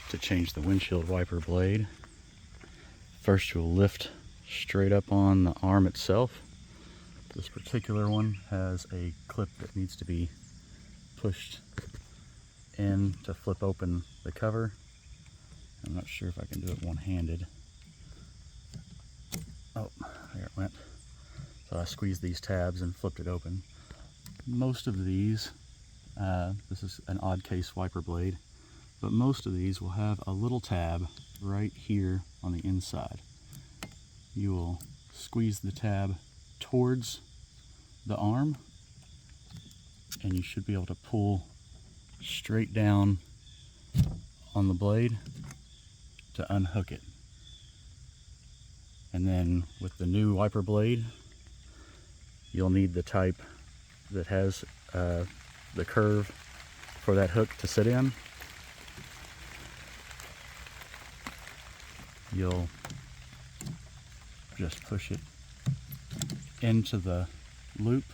to change the windshield wiper blade. First you'll lift straight up on the arm itself. This particular one has a clip that needs to be pushed in to flip open the cover. I'm not sure if I can do it one-handed. Oh, there it went. So I squeezed these tabs and flipped it open. Most of these, this is an odd case wiper blade, but most of these will have a little tab right here on the inside. You will squeeze the tab towards the arm and you should be able to pull straight down on the blade to unhook it. And then with the new wiper blade, you'll need the type that has the curve for that hook to sit in. You'll just push it into the loop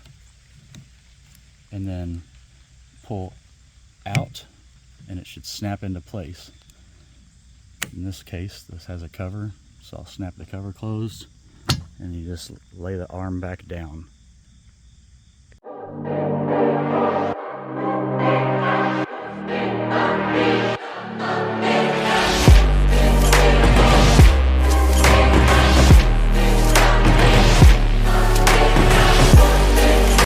and then pull out and it should snap into place. In this case, this has a cover, so I'll snap the cover closed and you just lay the arm back down.